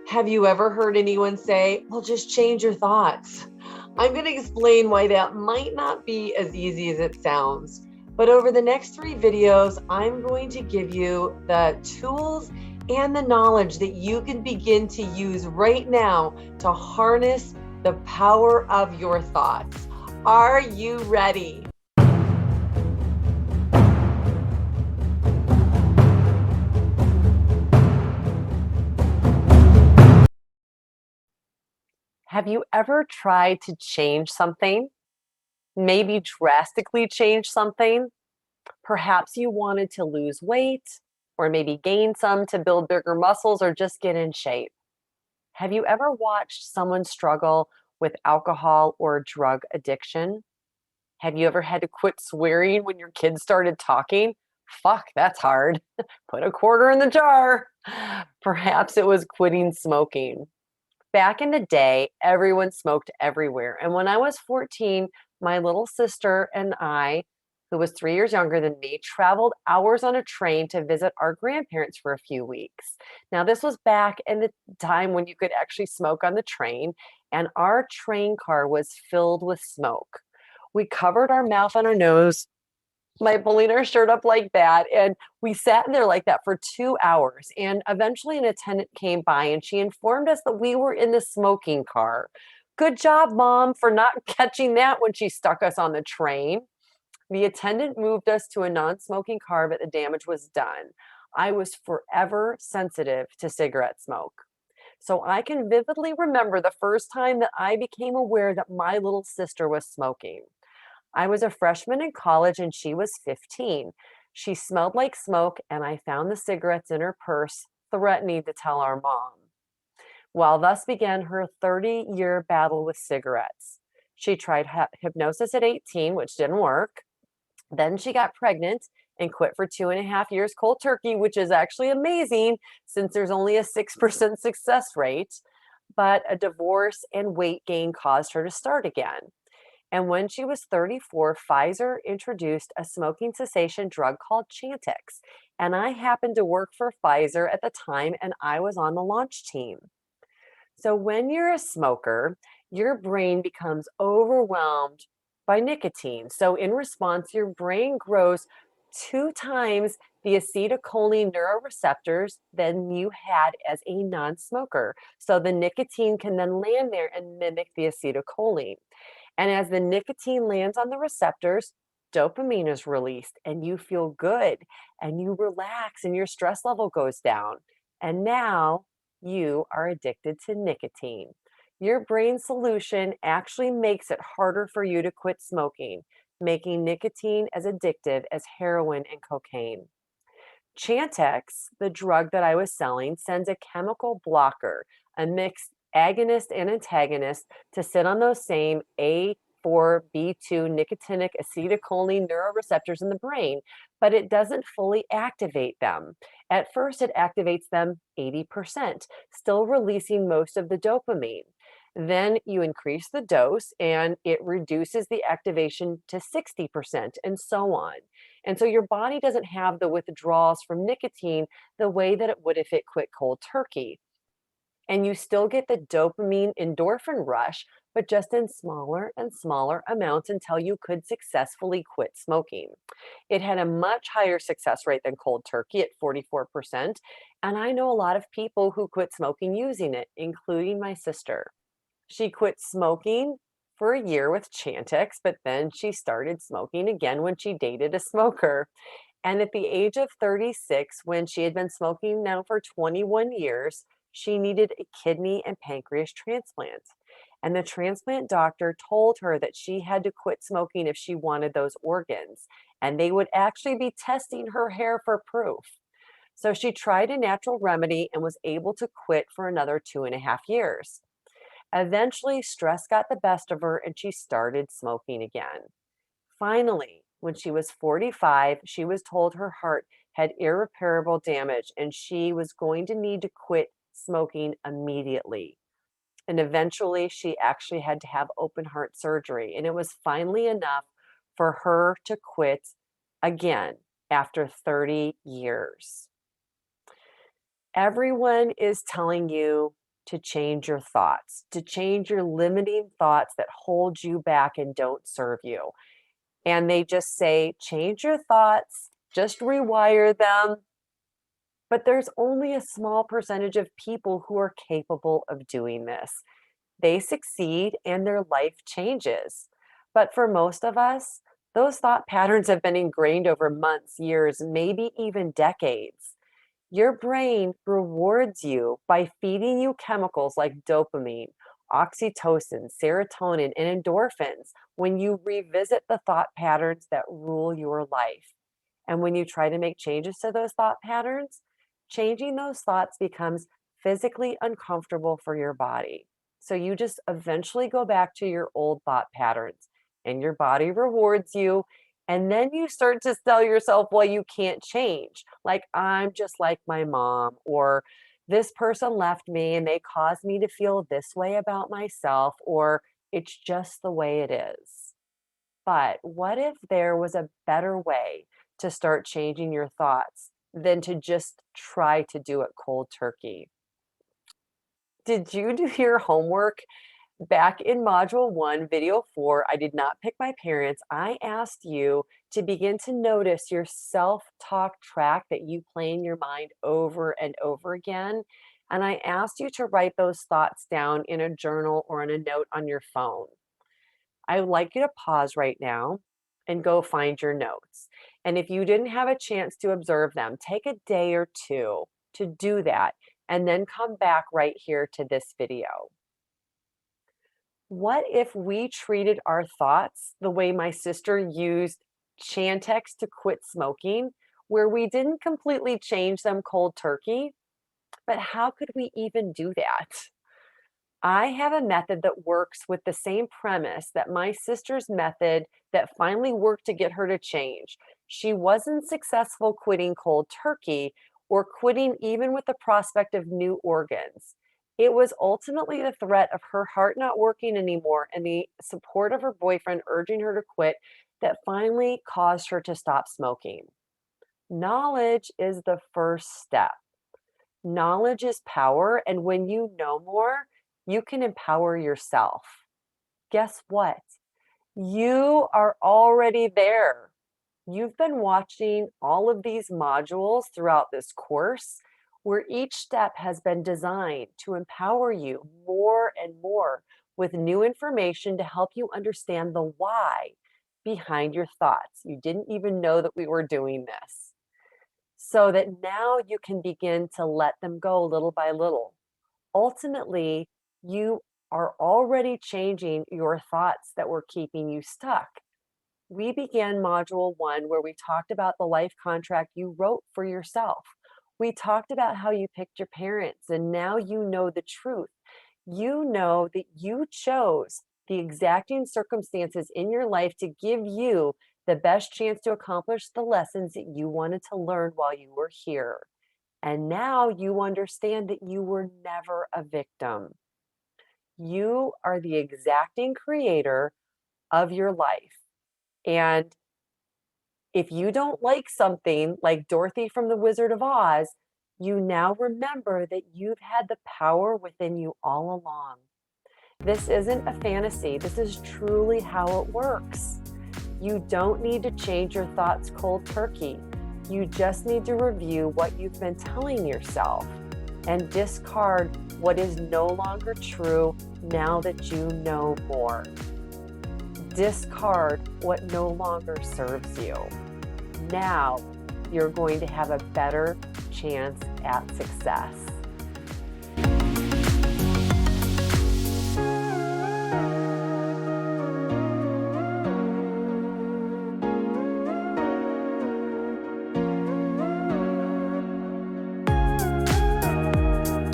Have you ever heard anyone say, well, just change your thoughts? I'm going to explain why that might not be as easy as it sounds. But over the next 3 videos, I'm going to give you the tools and the knowledge that you can begin to use right now to harness the power of your thoughts. Are you ready? Have you ever tried to change something? Maybe drastically change something? Perhaps you wanted to lose weight, or maybe gain some to build bigger muscles or just get in shape. Have you ever watched someone struggle with alcohol or drug addiction? Have you ever had to quit swearing when your kids started talking? Fuck, that's hard. Put a quarter in the jar. Perhaps it was quitting smoking. Back in the day, everyone smoked everywhere. And when I was 14, my little sister and I, who was 3 years younger than me, traveled hours on a train to visit our grandparents for a few weeks. Now, this was back in the time when you could actually smoke on the train, and our train car was filled with smoke. We covered our mouth and our nose by pulling our shirt up like that. And we sat in there like that for 2 hours. And eventually, an attendant came by and she informed us that we were in the smoking car. Good job, Mom, for not catching that when she stuck us on the train. The attendant moved us to a non smoking car, but the damage was done. I was forever sensitive to cigarette smoke. So I can vividly remember the first time that I became aware that my little sister was smoking. I was a freshman in college and she was 15. She smelled like smoke, and I found the cigarettes in her purse, threatening to tell our mom. Well, thus began her 30-year battle with cigarettes. She tried hypnosis at 18, which didn't work. Then she got pregnant and quit for 2.5 years cold turkey, which is actually amazing since there's only a 6% success rate. But a divorce and weight gain caused her to start again. And when she was 34, Pfizer introduced a smoking cessation drug called Chantix. And I happened to work for Pfizer at the time, and I was on the launch team. So when you're a smoker, your brain becomes overwhelmed by nicotine. So in response, your brain grows 2 times the acetylcholine neuroreceptors than you had as a non-smoker. So the nicotine can then land there and mimic the acetylcholine. And as the nicotine lands on the receptors, dopamine is released and you feel good and you relax and your stress level goes down. And now you are addicted to nicotine. Your brain solution actually makes it harder for you to quit smoking, making nicotine as addictive as heroin and cocaine. Chantix, the drug that I was selling, sends a chemical blocker, a mixed agonist and antagonist, to sit on those same A4B2 nicotinic acetylcholine neuroreceptors in the brain, but it doesn't fully activate them. At first, it activates them 80%, still releasing most of the dopamine. Then you increase the dose and it reduces the activation to 60%, and so on. And so your body doesn't have the withdrawals from nicotine the way that it would if it quit cold turkey. And you still get the dopamine endorphin rush, but just in smaller and smaller amounts until you could successfully quit smoking. It had a much higher success rate than cold turkey at 44%. And I know a lot of people who quit smoking using it, including my sister. She quit smoking for a year with Chantix, but then she started smoking again when she dated a smoker. And at the age of 36, when she had been smoking now for 21 years, she needed a kidney and pancreas transplant. And the transplant doctor told her that she had to quit smoking if she wanted those organs. And they would actually be testing her hair for proof. So she tried a natural remedy and was able to quit for another 2.5 years. Eventually, stress got the best of her and she started smoking again. Finally, when she was 45, she was told her heart had irreparable damage and she was going to need to quit smoking immediately. And eventually, she actually had to have open heart surgery. And it was finally enough for her to quit again after 30 years. Everyone is telling you to change your thoughts, to change your limiting thoughts that hold you back and don't serve you. And they just say, change your thoughts, just rewire them. But there's only a small percentage of people who are capable of doing this. They succeed and their life changes. But for most of us, those thought patterns have been ingrained over months, years, maybe even decades. Your brain rewards you by feeding you chemicals like dopamine, oxytocin, serotonin, and endorphins when you revisit the thought patterns that rule your life. And when you try to make changes to those thought patterns, changing those thoughts becomes physically uncomfortable for your body. So you just eventually go back to your old thought patterns and your body rewards you. And then you start to tell yourself, well, you can't change. Like, I'm just like my mom, or this person left me and they caused me to feel this way about myself, or it's just the way it is. But what if there was a better way to start changing your thoughts than to just try to do it cold turkey? Did you do your homework? Back in module 1, video 4, I did not pick my parents. I asked you to begin to notice your self-talk track that you play in your mind over and over again. And I asked you to write those thoughts down in a journal or in a note on your phone. I would like you to pause right now and go find your notes. And if you didn't have a chance to observe them, take a day or two to do that and then come back right here to this video. What if we treated our thoughts the way my sister used Chantix to quit smoking, where we didn't completely change them cold turkey? But how could we even do that? I have a method that works with the same premise that my sister's method that finally worked to get her to change. She wasn't successful quitting cold turkey or quitting even with the prospect of new organs. It was ultimately the threat of her heart not working anymore and the support of her boyfriend urging her to quit that finally caused her to stop smoking. Knowledge is the first step. Knowledge is power, and when you know more, you can empower yourself. Guess what? You are already there. You've been watching all of these modules throughout this course, where each step has been designed to empower you more and more with new information to help you understand the why behind your thoughts. You didn't even know that we were doing this. So that now you can begin to let them go little by little. Ultimately, you are already changing your thoughts that were keeping you stuck. We began module 1 where we talked about the life contract you wrote for yourself. We talked about how you picked your parents, and now you know the truth. You know that you chose the exacting circumstances in your life to give you the best chance to accomplish the lessons that you wanted to learn while you were here. And now you understand that you were never a victim. You are the exacting creator of your life. And if you don't like something like Dorothy from The Wizard of Oz, you now remember that you've had the power within you all along. This isn't a fantasy. This is truly how it works. You don't need to change your thoughts cold turkey. You just need to review what you've been telling yourself and discard what is no longer true now that you know more. Discard what no longer serves you. Now you're going to have a better chance at success.